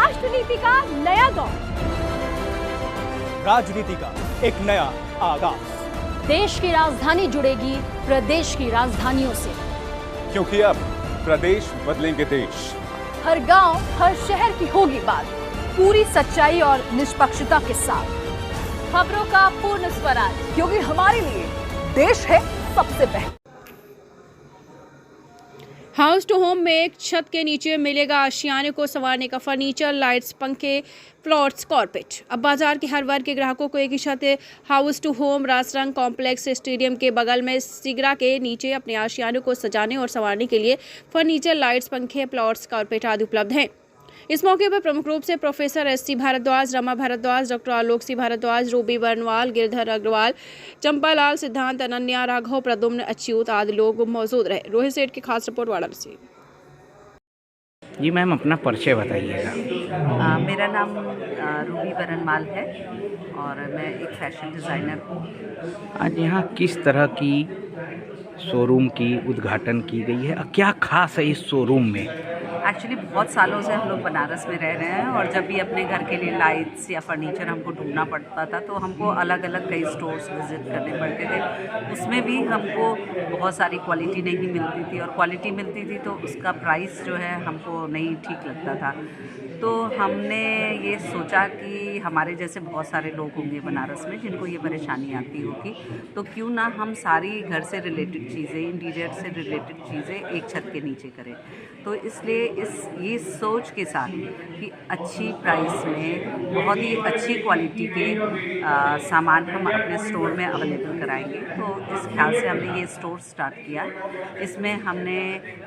राष्ट्रनीति का नया दौर, राजनीति का एक नया आगाज। देश की राजधानी जुड़ेगी प्रदेश की राजधानियों से, क्योंकि अब प्रदेश बदलेंगे देश। हर गांव, हर शहर की होगी बात, पूरी सच्चाई और निष्पक्षता के साथ। खबरों का पूर्ण स्वराज, क्योंकि हमारे लिए देश है सबसे पहले। हाउस टू होम में एक छत के नीचे मिलेगा आशियाने को संवारने का फर्नीचर, लाइट्स, पंखे, प्लॉट्स, कारपेट। अब बाजार के हर वर्ग के ग्राहकों को एक ही छत house to home Rasrang complex stadium के बगल में सिगरा के नीचे अपने आशियाने को सजाने और संवारने के लिए फर्नीचर, लाइट्स, पंखे, प्लॉट्स, कारपेट आदि उपलब्ध हैं। इस मौके पर प्रमुख रूप से professor S C Bhardwaj, Rama Bhardwaj, doctor Alok C Bhardwaj, Ruby Barnwal, Girdhar Agarwal, Champalal, Siddhant, Ananya, Raghav, Pradyumna, Achyut आदि लोग मौजूद रहे। रोहित सेठ की खास रिपोर्ट वाराणसी। जी मैम, अपना परिचय बताइएगा। मेरा नाम रूबी बरनवाल है और मैं एक फैशन डिज़ाइनर हूँ। आज यहाँ किस तरह की शोरूम की उद्घाटन की गई है और क्या खास है इस शोरूम में? एक्चुअली बहुत सालों से हम लोग बनारस में रह रहे हैं और जब भी अपने घर के लिए लाइट्स या फर्नीचर हमको ढूंढना पड़ता था तो हमको अलग अलग कई स्टोर्स विज़िट करने पड़ते थे। उसमें भी हमको बहुत सारी क्वालिटी नहीं मिलती थी और क्वालिटी मिलती थी तो उसका प्राइस जो है हमको नहीं ठीक लगता था। तो हमने ये सोचा कि हमारे जैसे बहुत सारे लोग होंगे बनारस में जिनको ये परेशानी आती होगी, तो क्यों ना हम सारी घर से रिलेटेड चीज़ें, इंटीरियर से रिलेटेड चीज़ें एक छत के नीचे करें। तो इसलिए ये सोच के साथ कि अच्छी प्राइस में बहुत ही अच्छी क्वालिटी के सामान हम अपने स्टोर में अवेलेबल कराएंगे, तो इस ख्याल से हमने ये स्टोर स्टार्ट किया। इसमें हमने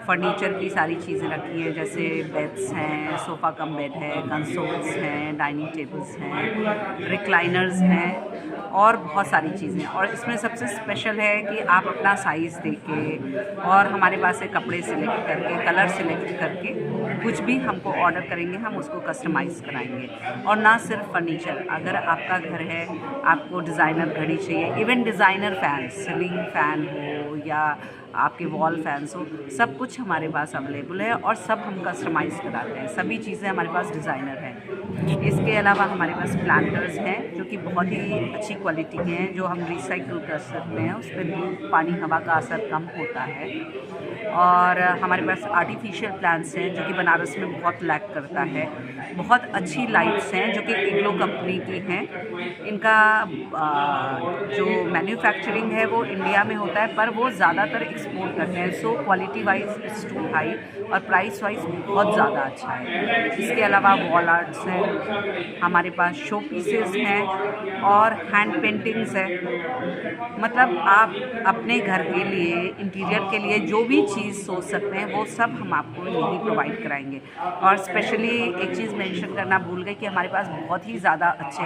फर्नीचर की सारी चीज़ें रखी हैं, जैसे बेड्स हैं, सोफ़ा कम बेड है, कंसोल्स हैं, डाइनिंग टेबल्स हैं, रिक्लाइनर्स हैं और बहुत सारी चीज़ें। और इसमें सबसे स्पेशल है कि आप अपना साइज़ देके और हमारे पास से कपड़े सिलेक्ट करके, कलर सिलेक्ट करके कुछ भी हमको ऑर्डर करेंगे, हम उसको कस्टमाइज़ कराएंगे। और ना सिर्फ फर्नीचर, अगर आपका घर है, आपको डिज़ाइनर घड़ी चाहिए, even designer fan, ceiling fan हो या आपके वॉल फैंस हो, सब कुछ हमारे पास अवेलेबल है और सब हम कस्टमाइज़ कराते हैं। सभी चीज़ें हमारे पास डिज़ाइनर हैं। इसके अलावा हमारे पास प्लांटर्स हैं जो कि बहुत ही अच्छी क्वालिटी के हैं, जो हम रिसाइकिल कर सकते हैं। उस पर धूप, पानी, हवा का असर कम होता है। और हमारे पास आर्टिफिशियल प्लांट्स हैं जो कि बनारस में बहुत लैक करता है। बहुत अच्छी लाइट्स हैं जो कि इग्लो कंपनी की हैं। इनका जो मैन्युफैक्चरिंग है वो इंडिया में होता है, पर वो ज़्यादातर एक्सपोर्ट करते हैं। So quality wise it's too high और प्राइस वाइज बहुत ज़्यादा अच्छा है। इसके अलावा वॉल आर्ट्स हैं, हमारे पास शो पीसेस हैं और हैंड पेंटिंग्स हैं। मतलब आप अपने घर के लिए, इंटीरियर के लिए जो भी चीज़ सोच सकते हैं वो सब हम आपको यही प्रोवाइड कराएंगे। और स्पेशली एक चीज़ मेंशन करना भूल गई कि हमारे पास बहुत ही ज़्यादा अच्छे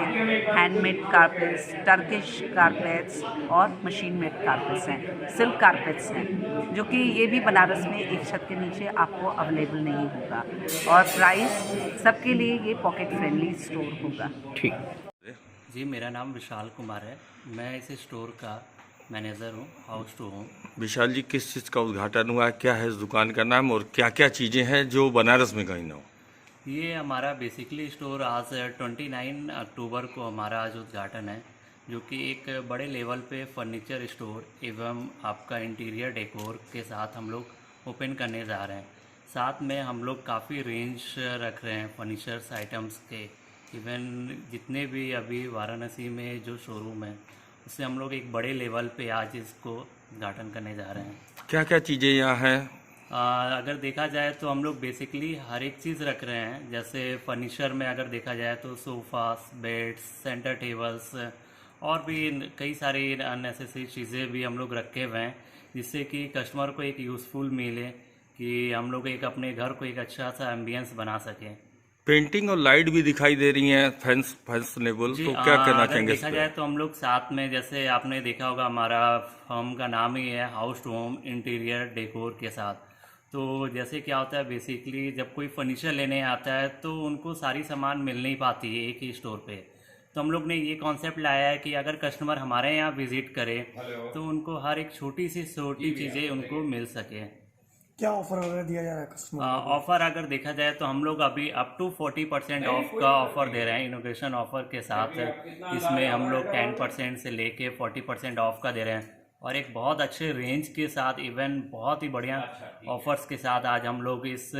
हैंडमेड कारपेट्स, टर्किश कारपेट्स और मशीन मेड कारपेट्स हैं, सिल्क कारपेट्स हैं, जो कि ये भी बनारस में एक छत के नीचे आपको अवेलेबल नहीं होगा। और प्राइस सबके लिए ये पॉकेट फ्रेंडली स्टोर होगा। ठीक जी, मेरा नाम विशाल कुमार है। मैं इस स्टोर का मैनेजर हूँ, हाउस टू होम। विशाल जी, किस चीज़ का उद्घाटन हुआ है, क्या है इस दुकान का नाम और क्या क्या चीज़ें हैं जो बनारस में कहीं ना हो? ये हमारा बेसिकली स्टोर आज 29 अक्टूबर को हमारा आज उद्घाटन है, जो कि एक बड़े लेवल पे फर्नीचर स्टोर एवं आपका इंटीरियर डेकोर के साथ हम लोग ओपन करने जा रहे हैं। साथ में हम लोग काफ़ी रेंज रख रहे हैं फर्नीचर्स आइटम्स के। इवन जितने भी अभी वाराणसी में जो शोरूम है उससे हम लोग एक बड़े लेवल पे आज इसको उद्घाटन करने जा रहे हैं। क्या क्या चीज़ें यहाँ हैं? अगर देखा जाए तो हम लोग बेसिकली हर एक चीज़ रख रहे हैं। जैसे फर्नीचर में अगर देखा जाए तो सोफ़ास, बेड्स, सेंटर टेबल्स और भी कई सारी अननेसेसरी चीज़ें भी हम लोग रखे हुए हैं, जिससे कि कस्टमर को एक यूज़फुल मिले, कि हम लोग एक अपने घर को एक अच्छा सा एम्बियंस बना सकें। पेंटिंग और लाइट भी दिखाई दे रही हैं, फैशनेबल, तो क्या कहना चाहेंगे? देखा जाए तो हम लोग साथ में, जैसे आपने देखा होगा हमारा फर्म का नाम ही है house to home interior decor के साथ। तो जैसे क्या होता है, बेसिकली जब कोई फर्नीचर लेने आता है तो उनको सारी सामान मिल नहीं पाती है एक ही स्टोर पे। तो हम लोग ने ये कॉन्सेप्ट लाया है कि अगर कस्टमर हमारे यहाँ विज़िट करे तो उनको हर एक छोटी सी चीज़ें उनको मिल सके। क्या ऑफर वगैरह दिया जा रहा है कस्टमर को? ऑफर अगर देखा जाए तो हम लोग अभी अप टू 40% ऑफ का ऑफर दे रहे हैं इनोग्रेशन ऑफर के साथ। इसमें हम लोग 10% से लेके 40% ऑफ का दे रहे हैं और एक बहुत अच्छे रेंज के साथ, इवन बहुत ही बढ़िया ऑफर्स के साथ आज हम लोग इस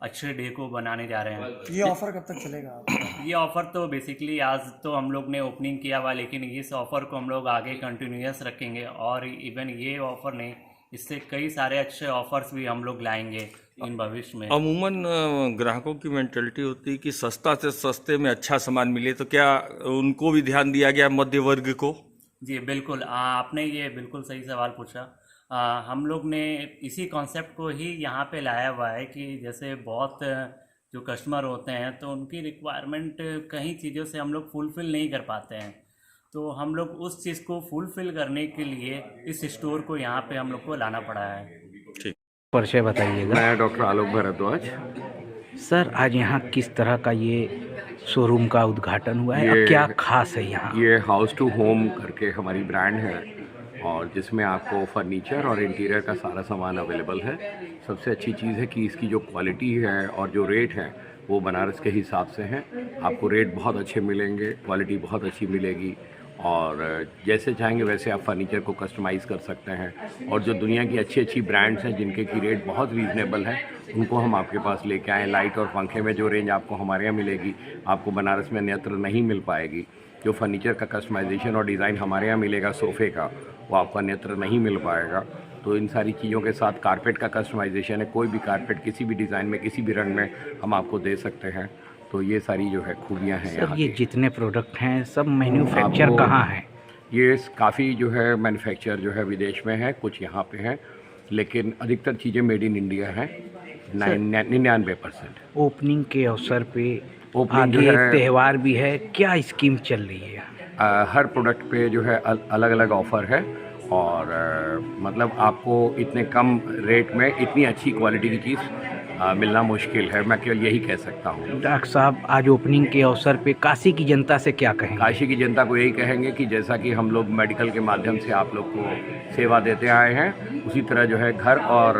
अच्छे डे को बनाने जा रहे हैं। ये ऑफर कब तक चलेगा? ये ऑफ़र तो बेसिकली आज तो हम लोग ने ओपनिंग किया हुआ, लेकिन इस ऑफ़र को हम लोग आगे कंटिन्यूस रखेंगे और इवन ये ऑफ़र नहीं, इससे कई सारे अच्छे ऑफ़र्स भी हम लोग लाएंगे इन भविष्य में। अमूमन ग्राहकों की मेंटलिटी होती है कि सस्ता से सस्ते में अच्छा सामान मिले, तो क्या उनको भी ध्यान दिया गया मध्य वर्ग को? जी बिल्कुल, आपने ये बिल्कुल सही सवाल पूछा। हम लोग ने इसी कॉन्सेप्ट को ही यहाँ पे लाया हुआ है कि जैसे बहुत जो कस्टमर होते हैं तो उनकी रिक्वायरमेंट कई चीज़ों से हम लोग फुलफ़िल नहीं कर पाते हैं, तो हम लोग उस चीज़ को फुलफ़िल करने के लिए इस स्टोर को यहाँ पे हम लोग को लाना पड़ा है। ठीक, परिचय बताइएगा। मैं डॉक्टर आलोक भारद्वाज। सर, आज यहाँ किस तरह का ये शोरूम का उद्घाटन हुआ है और क्या खास है यहाँ? ये हाउस टू होम करके हमारी ब्रांड है और जिसमें आपको फर्नीचर और इंटीरियर का सारा सामान अवेलेबल है। सबसे अच्छी चीज़ है कि इसकी जो क्वालिटी है और जो रेट है वो बनारस के हिसाब से हैं। आपको रेट बहुत अच्छे मिलेंगे, क्वालिटी बहुत अच्छी मिलेगी और जैसे चाहेंगे वैसे आप फर्नीचर को कस्टमाइज़ कर सकते हैं। और जो दुनिया की अच्छी अच्छी ब्रांड्स हैं जिनके की रेट बहुत रीज़नेबल है, उनको हम आपके पास लेके आए। लाइट और पंखे में जो रेंज आपको हमारे यहाँ मिलेगी, आपको बनारस में अन्यत्र नहीं मिल पाएगी। जो फर्नीचर का कस्टमाइजेशन और डिज़ाइन हमारे यहाँ मिलेगा सोफ़े का, वो आपको अन्यत्र नहीं मिल पाएगा। तो इन सारी चीज़ों के साथ कारपेट का कस्टमाइजेशन है, कोई भी कारपेट किसी भी डिज़ाइन में किसी भी रंग में हम आपको दे सकते हैं। तो ये सारी जो है खूबियाँ हैं सर, यहाँ ये की। जितने प्रोडक्ट हैं सब मैन्युफैक्चर आपको- कहाँ है? ये काफ़ी जो है मैन्युफैक्चर जो है विदेश में है, कुछ यहाँ पे है, लेकिन अधिकतर चीज़ें मेड इन इंडिया हैं 99%। ओपनिंग के अवसर पे ओपनिंग आगे जो है त्यौहार भी है, क्या स्कीम चल रही है? हर प्रोडक्ट पे जो है अलग अलग ऑफ़र है और मतलब आपको इतने कम रेट में इतनी अच्छी क्वालिटी की चीज़ मिलना मुश्किल है, मैं केवल यही कह सकता हूँ। डॉक्टर साहब, आज ओपनिंग के अवसर पे काशी की जनता से क्या कहेंगे? काशी की जनता को यही कहेंगे कि जैसा कि हम लोग मेडिकल के माध्यम से आप लोग को सेवा देते आए हैं, उसी तरह जो है घर और